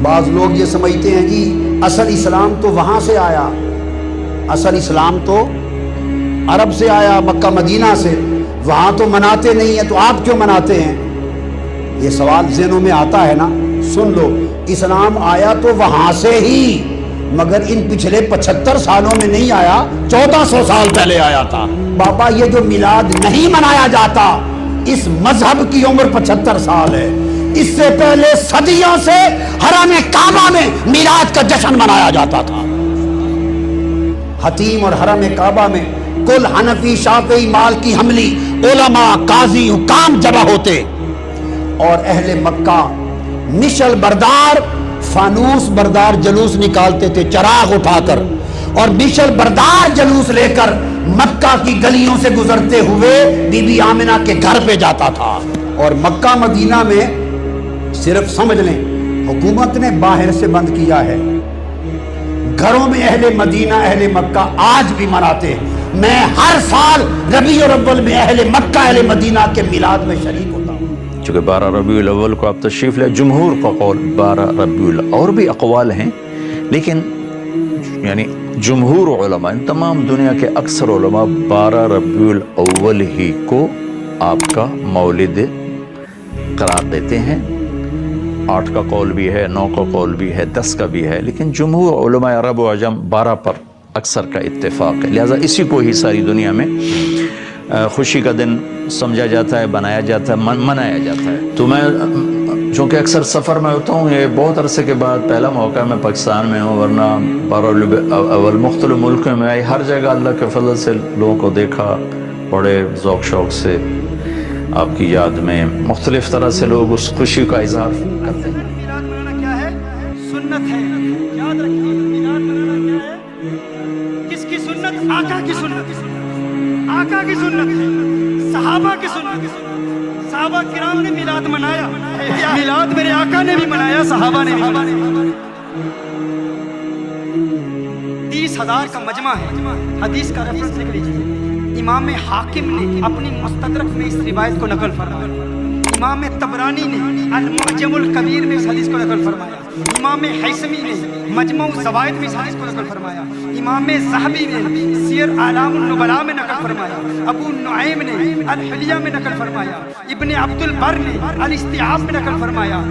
بعض لوگ یہ سمجھتے ہیں جی اصل اسلام تو وہاں سے آیا، اصل اسلام تو عرب سے آیا، مکہ مدینہ سے، وہاں تو مناتے نہیں ہیں تو آپ کیوں مناتے ہیں؟ یہ سوال ذہنوں میں آتا ہے نا۔ سن لو، اسلام آیا تو وہاں سے ہی، مگر ان پچھلے 75 سالوں میں نہیں آیا، 1400 سال پہلے آیا تھا۔ بابا یہ جو میلاد نہیں منایا جاتا، اس مذہب کی عمر 75 سال ہے، اس سے پہلے صدیوں سے حرم کعبہ میں میلاد کا جشن منایا جاتا تھا۔ حتیم اور حرم کعبہ میں کل حنفی، شافعی، مالکی، حنبلی علماء، قاضی، حکام جمع ہوتے، اور اہل مکہ مشل بردار، فانوس بردار جلوس نکالتے تھے چراغ اٹھا کر، اور مشل بردار جلوس لے کر مکہ کی گلیوں سے گزرتے ہوئے بی بی آمنہ کے گھر پہ جاتا تھا۔ اور مکہ مدینہ میں صرف سمجھ لیں حکومت نے باہر سے بند کیا ہے، گھروں میں اہل مدینہ، اہل مکہ آج بھی مناتے ہیں۔ میں ہر سال ربیع الاول میں اہل مکہ، اہل مدینہ کے میلاد میں شریک ہوتا ہوں۔ چونکہ 12 ربیع الاول کو آپ تشریف لے، جمہور کا قول 12 ربیع الاول، اور بھی اقوال ہیں، لیکن یعنی جمہور علماء، تمام دنیا کے اکثر علماء 12 ربیع الاول ہی کو آپ کا مولد قرار دیتے ہیں۔ 8 کا قول بھی ہے، 9 کا قول بھی ہے، 10 کا بھی ہے، لیکن جمہور علماء عرب و عجم 12 پر اکثر کا اتفاق ہے، لہٰذا اسی کو ہی ساری دنیا میں خوشی کا دن سمجھا جاتا ہے، بنایا جاتا ہے، منایا جاتا ہے۔ تو میں چونکہ اکثر سفر میں ہوتا ہوں، یہ بہت عرصے کے بعد پہلا موقع میں پاکستان میں ہوں، ورنہ 12 ربیع الاول مختلف ملکوں میں آئی، ہر جگہ اللہ کے فضل سے لوگوں کو دیکھا، بڑے ذوق شوق سے آپ کی یاد میں مختلف طرح سے لوگ اس خوشی کا اظہار کرتے ہیں۔ میلاد منانا کیا ہے؟ سنت ہے، یاد رکھیے، میلاد منانا کیا ہے؟ کس کی سنت؟ آقا کی سنت، آقا کی سنت ہے، صحابہ کی سنت۔ صحابہ کرام نے میلاد منایا، میلاد میرے آقا نے بھی منایا، صحابہ نے بھی منایا۔ 30,000 کا مجمع ہے، حدیث کا ریفرنس لکھ لیجیے۔ امام حاکم نے اپنی مستدرک میں اس روایت کو نقل فرمایا، امام طبرانی نے المعجم الکبیر میں اس حدیث کو نقل فرمایا، امام حیثمی نے مجموع الزوائد میں اس حدیث کو نقل فرمایا، امام ذہبی نے سیر اعلام النبلاء میں نقل فرمایا، ابو نعیم نے الحلیہ میں نقل فرمایا، ابن عبد البر نے الاستیعاب میں نقل فرمایا،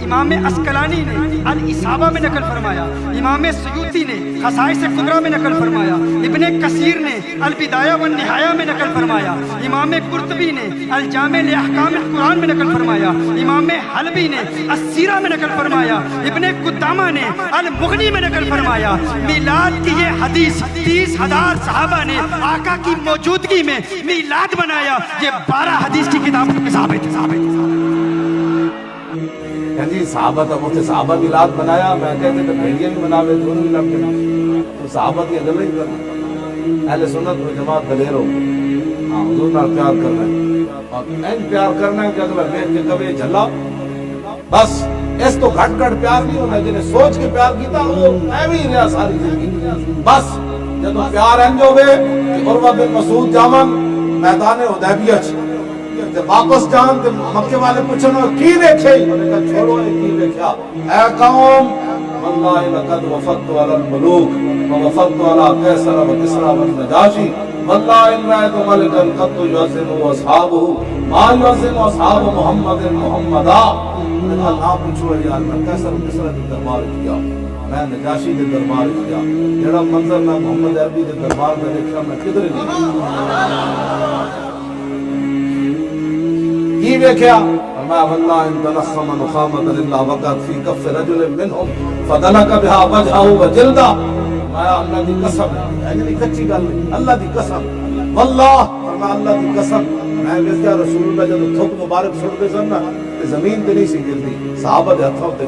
امام اسقلانی نے الاصابہ میں نقل فرمایا، امام سیوطی نے خصائص کبریٰ میں نقل فرمایا، ابن کثیر نے البدایہ والنہایہ میں نقل فرمایا، امام قرطبی نے الجامع لاحکام القرآن میں نقل فرمایا، امام حلبی نے السیرہ میں نقل فرمایا، ابن قدامہ نے المغنی میں نقل فرمایا۔ میلاد کی یہ حدیث 30,000 صحابہ نے آقا کی موجودگی میں میلاد منایا، یہ 12 حدیث کی کتابوں کے ثابت ہے۔ جی صحابہ تھا مجھے صحابہ میلاد بنایا، میں کہتے تھے بھیڑیے بھی مناوے، دونوں بھی لگتے، صحابہ کی گلیں ہی کرنا، اہل سنت و جماعت دلیر ہو، ہاں حضور نال پیار کرنا ہے، اور این پیار کرنا ہے کہ اگلا دیکھ کے کبھی جھلا، بس اس تو گھٹ گھٹ پیار نہیں ہونا، جنہیں سوچ کے پیار کیتا وہ ایویں ہی رہا ساری زندگی۔ بس جب پیار انج ہوئے کہ عروہ بن مسعود جامن میدان حدیبیہ جب واپس جان تو مکے والے پوچھنا کی دیکھے، انہوں نے کہا چھوڑو یہ کی دیکھا، اے قوم واللہ لقد وفدت علی الملوک ووفدت علی قیصر و کسریٰ والنجاشی واللہ ان رأیت ملکا قد یعظم اصحابہ ما یعظم اصحاب محمد محمدا۔ اللہ پوچھو یار میں قیصر و کسریٰ کے دربار کیا، میں نجاشی کے دربار کیا، جڑا منظر میں محمد عربی کے دربار میں دیکھا میں کدھر نہیں کی دیکھا۔ فرمایا واللہ ان تنخم نخامۃ للہ وقعت فی کف رجل منہم فدلک بها وجهه وجلدہ۔ فرمایا اللہ دی قسم، یعنی کچی گل نہیں، اللہ دی قسم، واللہ فرمایا اللہ دی قسم، میں ویسا رسول اللہ جب تھوک مبارک چھوڑ دے سن نا زمین تے نہیں سی گرتی، صحابہ دے ہتھوں تے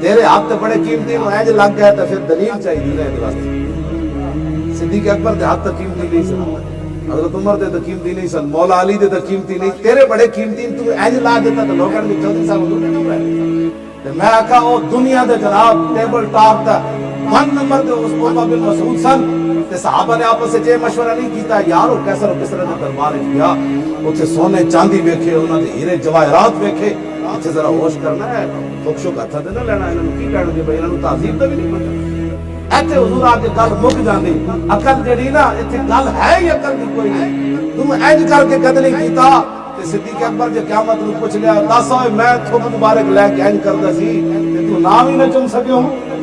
تیرے ہاتھ تے بڑے قیمتی نو اج لگ گئے تے پھر دلیل چاہیے دے واسطے۔ صدیق اکبر دے ہاتھ تے قیمتی نہیں سی، حضرت عمر دے قیمتی نہیں سن، مولا علی دے قیمتی نہیں، تیرے بڑے قیمتی تو اج لا دیتا تو لوگوں نے 14 سال حضور نے میں کہا او دنیا دے جناب ٹیبل ٹاپ دا 1 نمبر تے عقبہ بن مسعود سن تے صحابہ نے آپس وچ مشورہ نہیں کیتا یار او کیسر و کسرا دے دربار وچ گیا اوتھے سونے چاندی ویکھے انہاں دے ہیرے جواہرات ویکھے اتھے ذرا ہوش کرنا ہے ٹوک شو ہتھاں تے نہ لینا انہاں نوں کی کہن گے بھئی انہاں نوں تہذیب دا بھی نہیں پتہ ایتھے حضور آ کے گل مک جاندی عقل جڑی نا ایتھے گل ہے ہی عقل دی کوئی نہیں تم انج کر کے قتل نہیں کیتا تے صدیق اکبر جے قیامت نوں پوچھ لیا دس ہوئے میں تھوک مبارک لے کے انج کردا سی تے تو نام ہی نہ چن سکے ہوں